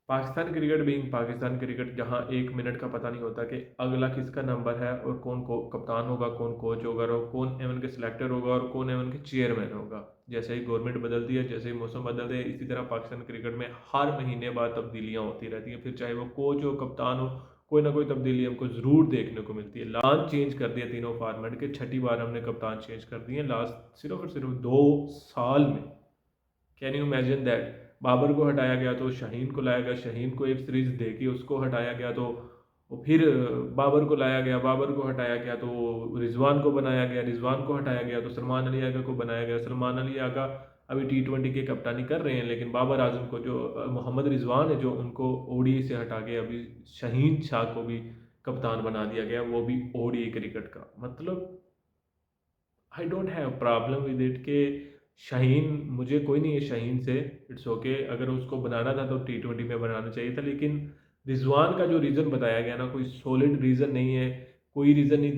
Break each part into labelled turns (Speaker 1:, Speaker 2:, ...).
Speaker 1: Pakistan cricket being Pakistan cricket, जहाँ 1 minute का पता नहीं होता कि अगला किसका नंबर है और कौन को कप्तान होगा, कौन कोच होगा और कौन एवन के सिलेक्टर होगा और कौन एवन के चेयरमैन होगा। जैसे ही गवर्नमेंट बदलती है, जैसे ही मौसम बदलते हैं, इसी तरह पाकिस्तान क्रिकेट में हर महीने बाद तब्दीलियाँ होती रहती हैं। फिर चाहे वो कोच हो, कप्तान हो, कोई ना कोई तब्दीली हमको ज़रूर देखने को मिलती है। लास्ट चेंज कर दिया तीनों फॉर्मेट के, छठी बार हमने कप्तान चेंज कर दिए लास्ट सिर्फ और सिर्फ 2 साल में। Can you imagine that? Babar को हटाया गया तो शाहीन को लाया गया, शाहीन को एक सीरीज दे के उसको हटाया गया, तो वो फिर बाबर को लाया गया, बाबर को हटाया गया तो रिजवान को बनाया गया, रिजवान को हटाया गया तो सलमान अली आगा को बनाया गया। सलमान अली आगा अभी T20 की कप्तानी कर रहे हैं, लेकिन बाबर आजम को, जो मोहम्मद रिजवान है, जो उनको ओडीआई से हटा के अभी शाहीन शाह को भी कप्तान बना दिया गया, वो भी ओडीआई क्रिकेट का। मतलब I don't have problem with it के शाहीन, मुझे कोई नहीं है शाहीन से, इट्स ओके अगर उसको बनाना था तो T20 में बनाना चाहिए था। लेकिन रिजवान का जो रीज़न बताया गया ना, कोई सॉलिड रीज़न नहीं है, कोई रीज़न नहीं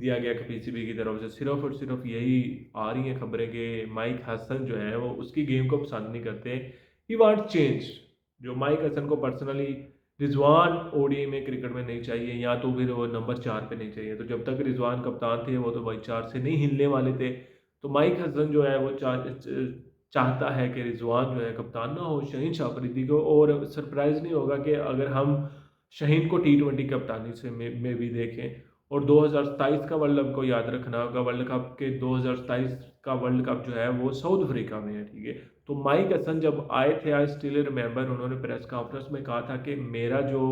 Speaker 1: दिया गया कि पीसीबी की तरफ से। सिर्फ और सिर्फ यही आ रही हैं खबरें कि माइक हसन जो है वो उसकी गेम को पसंद नहीं करते, ही वांट चेंज। जो माइक हसन को पर्सनली रिजवान ओडीआई में क्रिकेट में नहीं चाहिए, या तो फिर वो नंबर 4 पे नहीं चाहिए। तो जब तक रिजवान कप्तान थे वो तो भाई 4 से नहीं हिलने वाले थे। तो माइक हसन जो है वो चाहता है कि रिजवान जो है कप्तान ना हो शाहीन शाह अफरीदी को। और सरप्राइज़ नहीं होगा कि अगर हम शाहीन को T20 कप्तानी से में भी देखें। और 2027 का वर्ल्ड कप को याद रखना होगा, वर्ल्ड कप के 2027 का वर्ल्ड कप जो है वो साउथ अफ्रीका में है, ठीक है। तो माइक हसन जब आए थे, आई स्टिल रिमेंबर, उन्होंने प्रेस कॉन्फ्रेंस में कहा था कि मेरा जो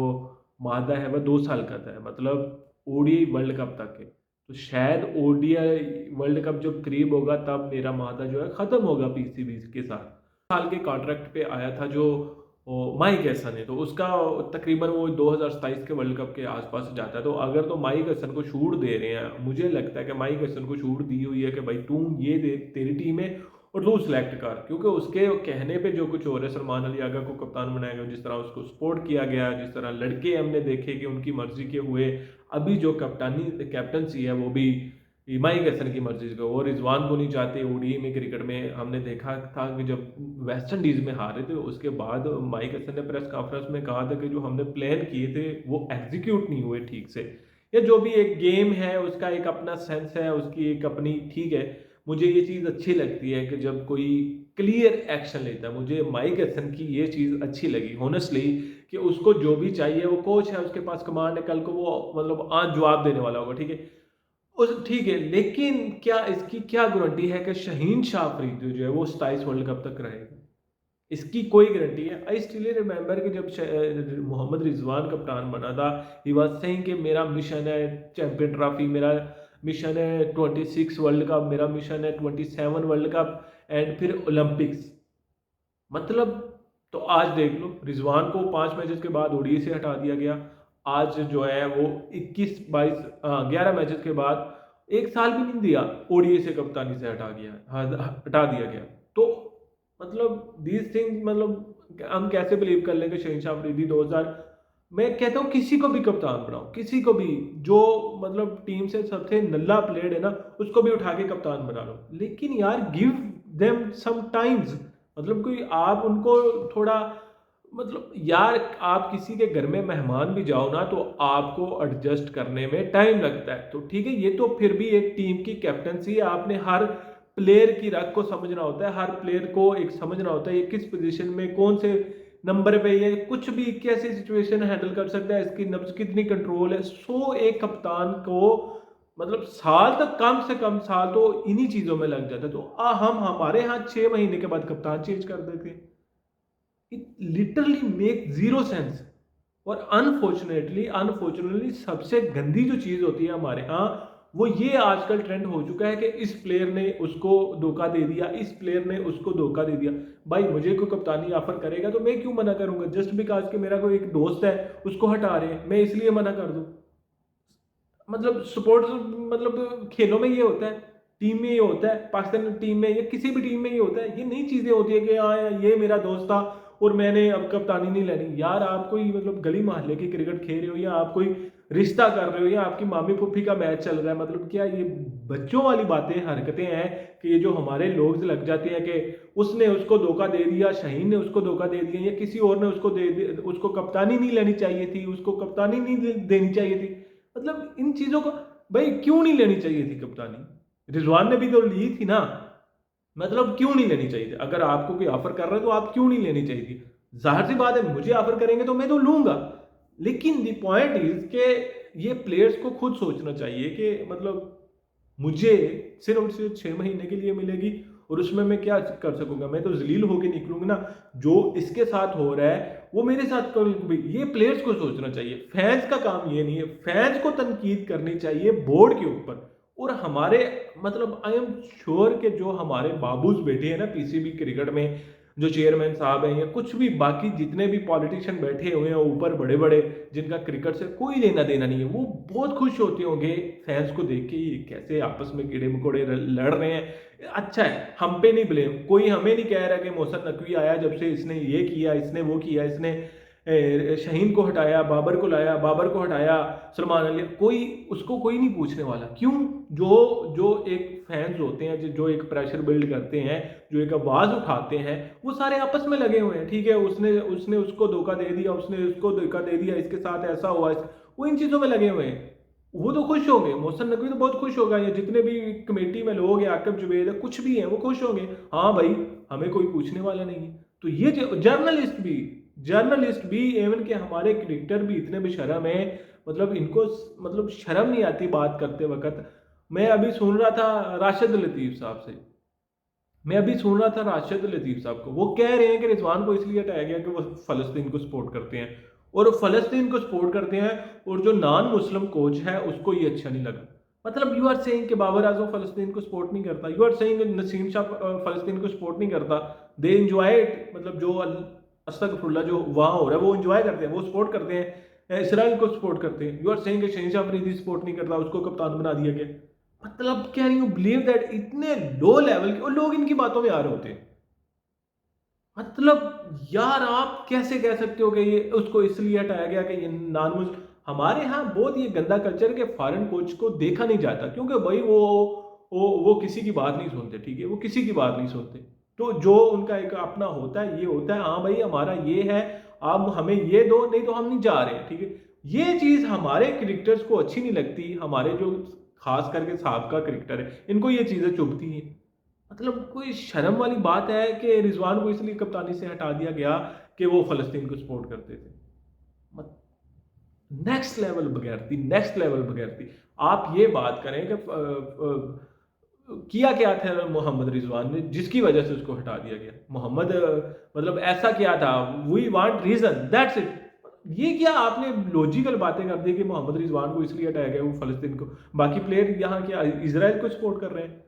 Speaker 1: मादा है वह 2 साल का था, मतलब ओडीआई वर्ल्ड कप तक है। तो शायद ओडीआई वर्ल्ड कप जब करीब होगा तब मेरा मादा जो है ख़त्म होगा पीसीबी के साथ। साल के कॉन्ट्रैक्ट पे आया था जो माइक हसन है, तो उसका तकरीबन वो 2027 के वर्ल्ड कप के आसपास जाता है। तो अगर तो माइक हसन को छूट दे रहे हैं, मुझे लगता है कि माइक हसन को छूट दी हुई है कि भाई तू ये दे, तेरी टीम है और तू सिलेक्ट कर, क्योंकि उसके कहने पे जो कुछ हो रहा है। सलमान अली आगा को कप्तान बनाया गया, जिस तरह उसको सपोर्ट किया गया, जिस तरह लड़के हमने देखे कि उनकी मर्जी के हुए। अभी जो कैप्टनसी है वो भी माइक हसन की मर्जी से, वो रिजवान को नहीं चाहते ओडीआई में क्रिकेट में। हमने देखा था कि जब वेस्ट इंडीज़ में हारे थे उसके बाद माइक हसन ने प्रेस कॉन्फ्रेंस में कहा था कि जो हमने प्लान किए थे वो एग्जीक्यूट नहीं हुए ठीक से। या जो भी एक गेम है उसका एक अपना सेंस है, उसकी एक अपनी, ठीक है। मुझे ये चीज़ अच्छी लगती है कि जब कोई क्लियर एक्शन लेता है। मुझे माइक हसन की ये चीज़ अच्छी लगी होनेस्टली, कि उसको जो भी चाहिए, वो कोच है, उसके पास कमांड है, कल को वो मतलब आज जवाब देने वाला होगा, ठीक है। उस ठीक है, लेकिन क्या इसकी क्या गारंटी है कि शाहीन शाह अफरीदी जो है वो 27 वर्ल्ड कप तक रहेगा? इसकी कोई गारंटी है? आई स्टिल रिमेंबर कि जब मोहम्मद रिजवान कप्तान बना था, ही वाज सेइंग कि मेरा मिशन है चैंपियन ट्रॉफी, मेरा मिशन है 26 वर्ल्ड कप, मेरा मिशन है 27 वर्ल्ड कप एंड फिर ओलंपिक्स। मतलब तो आज देख लो, रिजवान को 5 मैचेस के बाद ओडीआई से हटा दिया गया। आज जो है वो 11 मैचेस के बाद 1 साल भी नहीं दिया, ओडीआई से कप्तानी से हटा गया, हाँ, हटा दिया गया। तो मतलब दीज थिंग्स, मतलब हम कैसे बिलीव कर लेंगे शहीन शाह अफरीदी 2000, मैं कहता हूँ किसी को भी कप्तान बनाओ, किसी को भी, जो मतलब टीम से सबसे नल्ला प्लेयर है ना उसको भी उठा के कप्तान बना लो, लेकिन यार गिव देम सम टाइम्स। मतलब कोई आप उनको थोड़ा, मतलब यार आप किसी के घर में मेहमान भी जाओ ना तो आपको एडजस्ट करने में टाइम लगता है। तो ठीक है, ये तो फिर भी एक टीम की कैप्टनसी है, आपने हर प्लेयर की रग को समझना होता है, हर प्लेयर को एक समझना होता है ये किस पोजीशन में कौन से नंबर पे, ये कुछ भी कैसी सिचुएशन हैंडल कर सकता है, इसकी नब्ज कितनी कंट्रोल है। सो एक कप्तान को मतलब साल तक, कम से कम साल तो इन्हीं चीजों में लग जाता है। तो हम हमारे यहाँ 6 महीने के बाद कप्तान चेंज कर देते हैं। It literally make zero sense. और अनफॉर्चुनेटली सबसे गंदी जो चीज होती है हमारे यहाँ, वो ये आजकल ट्रेंड हो चुका है कि इस प्लेयर ने उसको धोखा दे दिया, इस प्लेयर ने उसको धोखा दे दिया। भाई मुझे कोई कप्तानी ऑफर करेगा तो मैं क्यों मना करूंगा? जस्ट बिकॉज कि मेरा कोई एक दोस्त है उसको हटा रहे हैं, मैं इसलिए मना कर दूं? मतलब स्पोर्ट्स, मतलब खेलों में ये होता है, टीम में ये होता है, पाकिस्तान टीम में या किसी भी टीम में ये होता है। ये नई चीजें होती है कि हाँ ये मेरा दोस्त था और मैंने अब कप्तानी नहीं लेनी। यार आप कोई मतलब गली मोहल्ले की क्रिकेट खेल रहे हो, या आप कोई रिश्ता कर रहे हो या आपकी मामी पुप्पी का मैच चल रहा है, मतलब क्या ये बच्चों वाली बातें हरकतें हैं कि ये जो हमारे लोग लग जाते हैं कि उसने उसको धोखा दे दिया, शाहीन ने उसको धोखा दे दिया या किसी और ने उसको उसको कप्तानी नहीं लेनी चाहिए थी, उसको कप्तानी नहीं देनी चाहिए थी। मतलब इन चीज़ों को भाई क्यों नहीं लेनी चाहिए थी कप्तानी? रिजवान ने भी तो ली थी ना, मतलब क्यों नहीं लेनी चाहिए थी? अगर आपको कोई ऑफर कर रहा है तो आप क्यों नहीं लेनी चाहिए थी? ज़ाहिर सी बात है, मुझे ऑफर करेंगे तो मैं तो लूँगा। लेकिन द पॉइंट इज़ कि ये प्लेयर्स को खुद सोचना चाहिए कि मतलब मुझे सिर्फ़ और सिर्फ़ 6 महीने के लिए मिलेगी और उसमें मैं क्या कर सकूँगा? मैं तो ज़लील होके निकलूँगा ना। जो इसके साथ हो रहा है, वो मेरे साथ कल भी ये प्लेयर्स को सोचना चाहिए। फैन्स का काम ये नहीं है। फैन्स को तनकीद करनी चाहिए बोर्ड के ऊपर। और हमारे मतलब आई एम श्योर कि जो हमारे बाबूज़ बैठे हैं ना पीसीबी क्रिकेट में, जो चेयरमैन साहब हैं या कुछ भी बाकी जितने भी पॉलिटिशियन बैठे हुए हैं ऊपर बड़े-बड़े, जिनका क्रिकेट से कोई लेना देना नहीं है, वो बहुत खुश होते होंगे फैंस को देख के ये कैसे आपस में कीड़े-मकोड़े लड़ रहे हैं। अच्छा है, हम पे नहीं ब्लेम, कोई हमें नहीं कह रहा कि मोहसिन नकवी आया जब से इसने ये किया, इसने वो किया, इसने शाहीन को हटाया, बाबर को लाया, बाबर को हटाया, सलमान अली, कोई उसको कोई नहीं पूछने वाला। क्यों? जो जो एक फैंस होते हैं, जो एक प्रेशर बिल्ड करते हैं, जो एक आवाज़ उठाते हैं, वो सारे आपस में लगे हुए हैं। ठीक है, उसने उसने उसको धोखा दे दिया, उसने उसको धोखा दे दिया, इसके साथ ऐसा हुआ, वो इन चीज़ों में लगे हुए हैं। वो तो खुश होंगे, मोहसिन नकवी तो बहुत खुश होगा, या जितने भी कमेटी में लोग हैं, आकिब जुबैद है, कुछ भी हैं, वो खुश होंगे। हाँ भाई, हमें कोई पूछने वाला नहीं है। तो ये जर्नलिस्ट भी एवन के हमारे क्रिकेटर भी इतने बेशर्म हैं, मतलब इनको मतलब शर्म नहीं आती बात करते वक्त। मैं अभी सुन रहा था राशिद लतीफ़ साहब से, मैं अभी सुन रहा था राशिद लतीफ़ साहब को, वो कह रहे हैं कि रिजवान को इसलिए हटाया गया कि वो फ़लस्तीन को सपोर्ट करते हैं, और फ़लस्तीन को सपोर्ट करते हैं, और जो नॉन मुस्लिम कोच है उसको ये अच्छा नहीं लगा। मतलब यू आर सेइंग कि बाबर आजम फ़लस्तीन को सपोर्ट नहीं करता, you are saying Naseem Shah फ़लस्तीन को सपोर्ट नहीं करता, दे एंजॉय इट, मतलब जो अस्तगफुरुल्लाह जो वहाँ हो रहा है वो एंजॉय करते हैं, वो सपोर्ट करते हैं, इसराइल को सपोर्ट करते हैं। यू आर सेइंग कि शहीन शाह अफरीदी सपोर्ट नहीं करता, उसको कप्तान बना दिया गया। मतलब कैन यू बिलीव दैट इतने लो लेवल के और लोग इनकी बातों में आ रहे होते हैं। मतलब यार आप कैसे कह सकते हो कि ये उसको इसलिए हटाया गया कि ये नॉन मुस्लिम। हमारे यहाँ बहुत ये गंदा कल्चर है कि फॉरेन कोच को देखा नहीं जाता, क्योंकि भाई वो किसी की बात नहीं सुनते। ठीक है, वो किसी की बात नहीं सुनते। तो जो उनका एक अपना होता है, ये होता है हाँ भाई हमारा ये है, आप हमें ये दो, नहीं तो हम नहीं जा रहे। ठीक है, ये चीज़ हमारे क्रिकेटर्स को अच्छी नहीं लगती। हमारे जो खास करके साहब क्रिकेटर है, इनको ये चीज़ें चुभती हैं। मतलब कोई शर्म वाली बात है कि रिजवान को इसलिए कप्तानी से हटा दिया गया कि वो फलस्तीन को सपोर्ट करते थे। नेक्स्ट लेवल बगैरती। आप ये बात करें कि किया क्या था मोहम्मद रिजवान ने जिसकी वजह से उसको हटा दिया गया? मोहम्मद मतलब ऐसा क्या था? We want reason, that's it. ये क्या आपने लॉजिकल बातें कर दी कि मोहम्मद रिजवान को इसलिए हटाया गया वो फलस्तीन को, बाकी प्लेयर यहाँ क्या इसराइल को सपोर्ट कर रहे हैं?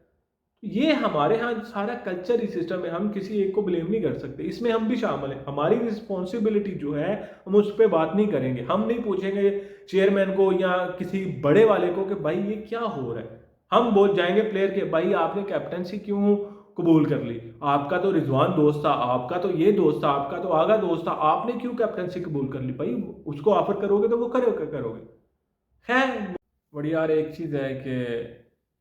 Speaker 1: ये हमारे यहाँ सारा कल्चर ही सिस्टम है, हम किसी एक को ब्लेम नहीं कर सकते, इसमें हम भी शामिल हैं। हमारी रिस्पॉन्सिबिलिटी जो है, हम उस पर बात नहीं करेंगे, हम नहीं पूछेंगे चेयरमैन को या किसी बड़े वाले को कि भाई ये क्या हो रहा है। हम बोल जाएंगे प्लेयर के, भाई आपने कैप्टनसी क्यों कबूल कर ली? आपका तो रिजवान दोस्त था, आपका तो ये दोस्त था, आपका तो आगा दोस्त था, आपने क्यों कैप्टनसी कबूल कर ली? भाई उसको ऑफर करोगे तो वो करोगे। खैर, बड़ी यार एक चीज़ है कि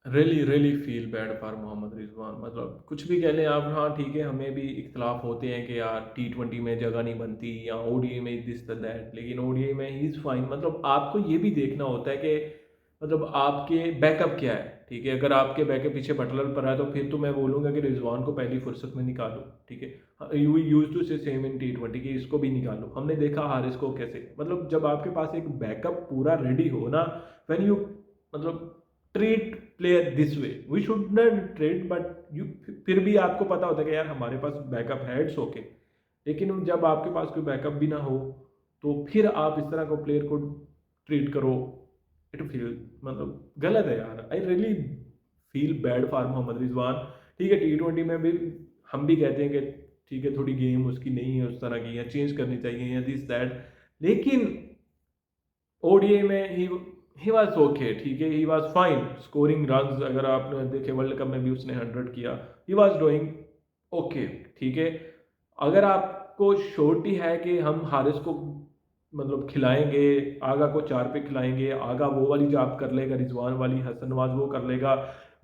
Speaker 1: really really feel bad for Mohammad Rizwan. मतलब कुछ भी कह लें आप, हाँ ठीक है, हमें भी इख्तलाफ होते हैं कि यार T20 में जगह नहीं बनती या ओडीआई में दिस दैट, लेकिन ओडीआई में ही इज़ फाइन। मतलब आपको ये भी देखना होता है कि मतलब आपके बैकअप क्या है। ठीक है, अगर आपके बैकअप पीछे बटलर पर है तो फिर तो मैं बोलूँगा कि रिजवान को पहली फुर्सत में निकालो। ठीक है, यू यूज टू से सेम इन T20 कि इसको भी निकालो। हमने देखा हारिस को कैसे, मतलब जब आपके पास एक बैकअप पूरा रेडी हो ना, व्हेन यू मतलब treat player this way, we should not treat, but you फिर भी आपको पता होता है कि यार हमारे पास बैकअप है, इट्स ओके। लेकिन जब आपके पास कोई बैकअप भी ना हो तो फिर आप इस तरह को प्लेयर को ट्रीट करो, इट फील मतलब गलत है यार। I really feel bad for Mohammad Rizwan. ठीक है, T20 में भी हम भी कहते हैं कि ठीक है थोड़ी गेम उसकी नहीं है उस तरह की, या चेंज करनी चाहिए या दिस दैट, लेकिन ओडीआई में ही वाज ओके। ठीक है, he was fine scoring runs. अगर आपने देखे वर्ल्ड कप में भी उसने 100 किया, ही वाज डूइंग ओके। ठीक है, अगर आपको श्योरिटी है कि हम हारिस को मतलब खिलाएंगे, आगा को 4 पे खिलाएंगे, आगा वो वाली जॉब कर लेगा, रिजवान वाली हसन नवाज वो कर लेगा,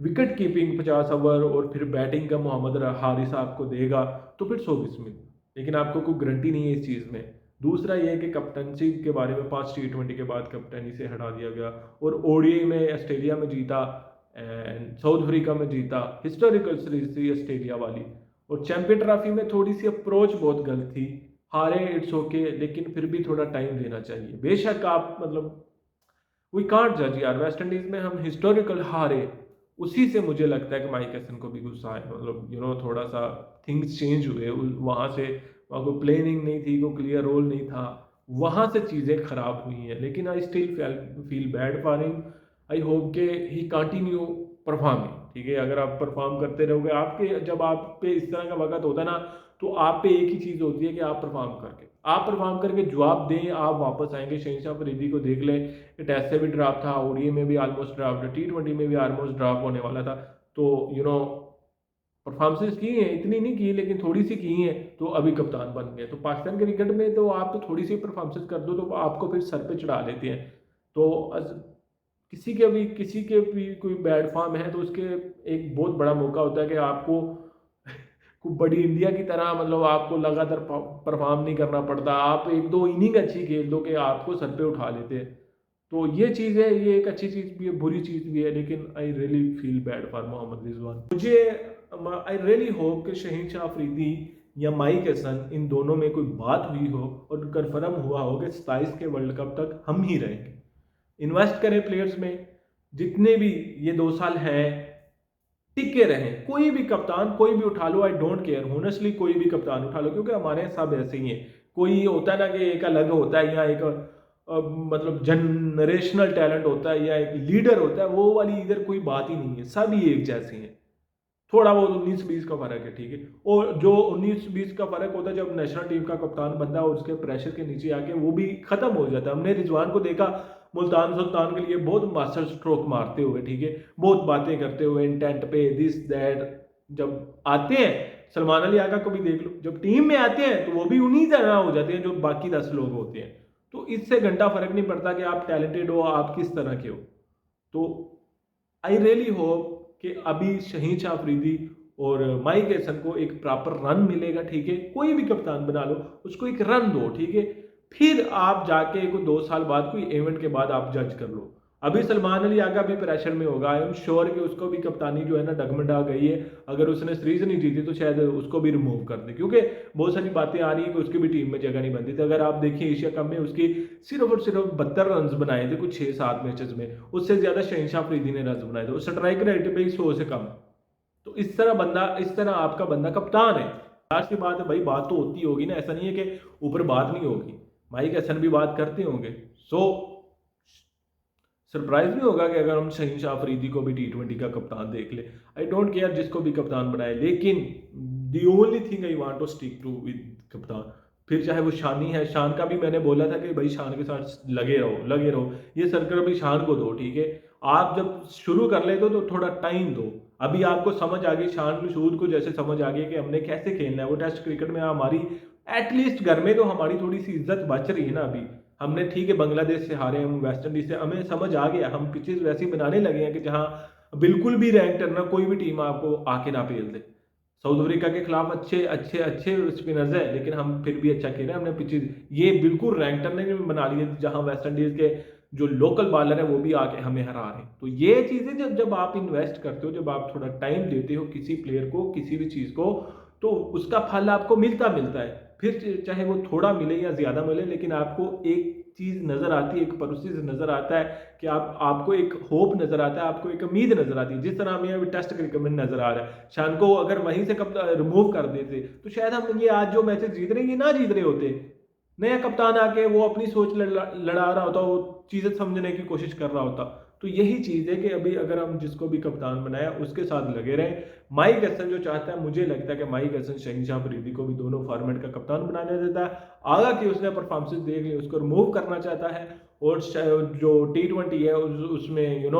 Speaker 1: विकेट कीपिंग 50 ओवर और फिर बैटिंग का मोहम्मद हारिस आपको देगा, तो फिर 100 में। लेकिन आपको कोई गारंटी नहीं है इस चीज़ में। दूसरा ये है कि कैप्टनसी के बारे में 5 T20 के बाद कैप्टनी से हटा दिया गया, और ओडीआई में ऑस्ट्रेलिया में जीता एंड साउथ अफ्रीका में जीता, हिस्टोरिकल सीरीज थी ऑस्ट्रेलिया वाली। और चैंपियन ट्रॉफी में थोड़ी सी अप्रोच बहुत गलत थी, हारे इट्स ओके, लेकिन फिर भी थोड़ा टाइम देना चाहिए। बेशक आप मतलब वी कांट जज यार, वेस्ट इंडीज में हम हिस्टोरिकल हारे, उसी से मुझे लगता है कि माइक हैसन को भी गुस्सा है, मतलब थोड़ा सा थिंग्स चेंज हुए वहाँ से। वहाँ कोई प्लानिंग नहीं थी, कोई क्लियर रोल नहीं था, वहाँ से चीज़ें खराब हुई हैं। लेकिन I still feel bad for him. I hope के ही कंटिन्यू परफॉर्मिंग, ठीक है। अगर आप परफॉर्म करते रहोगे, आपके जब आप पे इस तरह का वक्त होता है ना, तो आप पे एक ही चीज़ होती है कि आप परफॉर्म करके जवाब दें, आप वापस आएंगे। शहनशाह अफरीदी को देख लें, टेस्ट से भी ड्रॉप था, ओडीआई में भी ऑलमोस्ट ड्रॉप था, T20 में भी ऑलमोस्ट ड्रॉप होने वाला था। तो परफॉर्मेंसेस की हैं, इतनी नहीं की लेकिन थोड़ी सी की हैं, तो अभी कप्तान बन गए। तो पाकिस्तान क्रिकेट में तो आप तो थोड़ी सी परफॉर्मेंसेस कर दो तो आपको फिर सर पे चढ़ा लेते हैं। तो किसी के भी कोई बैड फॉर्म है तो उसके एक बहुत बड़ा मौका होता है कि आपको को बड़ी इंडिया की तरह मतलब आपको लगातार परफॉर्म नहीं करना पड़ता, आप एक दो इनिंग अच्छी खेल दो कि आपको सर पे उठा लेते हैं। तो ये चीज़ है, ये एक अच्छी चीज़ भी है, बुरी चीज़ भी है, लेकिन I really feel bad for Mohammad Rizwan. मुझे आई रियली होप कि शहीन शाह अफरीदी या माइक हसन इन दोनों में कोई बात हुई हो और कन्फर्म हुआ हो कि 27 के वर्ल्ड कप तक हम ही रहेंगे। इन्वेस्ट करें प्लेयर्स में, जितने भी ये 2 साल हैं टिके रहें। कोई भी कप्तान कोई भी उठा लो, आई डोंट केयर, होनेस्टली कोई भी कप्तान उठा लो, क्योंकि हमारे सब ऐसे ही हैं। कोई होता है ना कि एक अलग होता है, या एक मतलब जनरेशनल टैलेंट होता है, या एक लीडर होता है, वो वाली इधर कोई बात ही नहीं है, सब ही एक जैसे हैं। थोड़ा बहुत 19-20 का फर्क है, ठीक है। और जो 19-20 का फर्क होता है जब नेशनल टीम का कप्तान बनता है और उसके प्रेशर के नीचे आके वो भी खत्म हो जाता है। हमने रिजवान को देखा मुल्तान सुल्तान के लिए बहुत मास्टर स्ट्रोक मारते हुए, ठीक है, बहुत बातें करते हुए इंटेंट पे दिस दैट। जब आते हैं सलमान अली आका को भी देख लो, जब टीम में आते हैं तो वो भी उन्हीं तरह हो जाते हैं जो बाकी 10 लोग होते हैं। तो इससे घंटा फर्क नहीं पड़ता कि आप टैलेंटेड हो, आप किस तरह के हो। तो आई रियली होप कि अभी शहीन शाह अफरीदी और माइक हैसन को एक प्रॉपर रन मिलेगा, ठीक है। कोई भी कप्तान बना लो, उसको एक रन दो, ठीक है। फिर आप जाके 2 साल बाद कोई इवेंट के बाद आप जज कर लो। अभी सलमान अली आगा भी प्रेशर में होगा, आई एम श्योर कि उसको भी कप्तानी जो है ना डगमगा गई है। अगर उसने सीरीज नहीं जीती तो शायद उसको भी रिमूव कर दे, क्योंकि बहुत सारी बातें आ रही है कि उसकी भी टीम में जगह नहीं बनती थी। अगर आप देखिए एशिया कप में उसकी सिर्फ और सिर्फ 72 रन बनाए थे कुछ 6-7 मैचेस में, उससे ज्यादा शहनशाह अफरीदी ने रन बनाए थे, और स्ट्राइक रेट पे 100 से कम। तो इस तरह आपका बंदा कप्तान है। लास्ट की बात है भाई, बात तो होती होगी ना, ऐसा नहीं है कि ऊपर बात नहीं होगी। माइक हसन भी बात करते होंगे। सो सरप्राइज नहीं होगा कि अगर हम शहीन शाह अफरीदी को भी T20 का कप्तान देख ले। आई डोंट केयर जिसको भी कप्तान बनाए, लेकिन the only thing I want to stick to with कप्तान। फिर चाहे वो शानी है, शान का भी मैंने बोला था कि भाई शान के साथ लगे रहो, ये सर्कल भी शान को दो, ठीक है। आप जब शुरू कर लेते हो तो थोड़ा टाइम दो। अभी आपको समझ आ गई, शान मशहूद को जैसे समझ आ गई कि हमने कैसे खेलना है। वो टेस्ट क्रिकेट में हमारी एटलीस्ट घर में तो हमारी थोड़ी सी इज्जत बच रही है ना अभी। हमने ठीक है बांग्लादेश से हारे, हम वेस्ट इंडीज से, हमें समझ आ गया, हम पिचेस वैसी बनाने लगे हैं कि जहां बिल्कुल भी रैंक टर्नर कोई भी टीम आपको आके ना पेल दे। साउथ अफ्रीका के खिलाफ अच्छे अच्छे अच्छे स्पिनर्स हैं, लेकिन हम फिर भी अच्छा खेले, हमने पिचेस ये बिल्कुल रैंक टर्नर में बना लिए जहां वेस्ट इंडीज के जो लोकल बॉलर है वो भी आके हमें हरा रहे हैं। तो ये चीजें जब जब आप इन्वेस्ट करते हो, जब आप थोड़ा टाइम देते हो किसी प्लेयर को, किसी भी चीज को, तो उसका फल आपको मिलता मिलता है। फिर चाहे वो थोड़ा मिले या ज्यादा मिले, लेकिन आपको एक चीज नजर आती है, एक प्रोसेस नजर आता है कि आपको एक होप नजर आता है, आपको एक उम्मीद नजर आती है। जिस तरह हमें अभी टेस्ट क्रिकेट में नजर आ रहा है, शान को अगर वहीं से कब रिमूव कर देते तो शायद हम ये आज जो मैचेस जीत रहे हैं ये ना जीत रहे होते। नया कप्तान आके वो अपनी सोच लड़ा रहा होता, वो चीजें समझने की कोशिश कर रहा होता। तो यही चीज है कि अभी अगर हम जिसको भी कप्तान बनाया उसके साथ लगे रहे। माइक हसन जो चाहता है, मुझे लगता है कि माइक हसन शहनशाह अफरीदी को भी दोनों फॉर्मेट का कप्तान बनाना चाहता है। आगा की उसने परफॉर्मेंस देख ली, उसको रिमूव करना चाहता है। और जो T20 है उसमें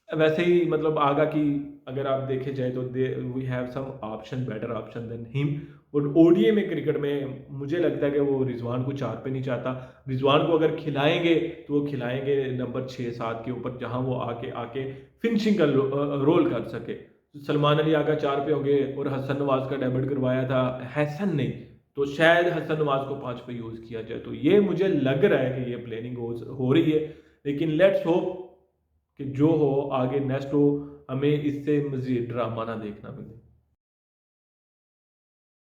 Speaker 1: वैसे ही मतलब आगा की अगर आप देखे जाए तो we have some option, better option than him. और ओडीए में क्रिकेट में मुझे लगता है कि वो रिजवान को 4 पे नहीं चाहता। रिजवान को अगर खिलाएंगे तो वो खिलाएंगे नंबर 6-7 के ऊपर, जहां वो आके आके फिनिशिंग का रोल कर सके। सलमान अली आगा 4 पे होंगे और हसन नवाज का डेब्यूट करवाया था हैसन ने, तो शायद हसन नवाज को 5 पे यूज़ किया जाए। तो ये मुझे लग रहा है कि ये प्लानिंग हो रही है, लेकिन लेट्स होप कि जो हो आगे नेक्स्ट हो, हमें इससे मज़ीद ड्रामा ना देखना मिले।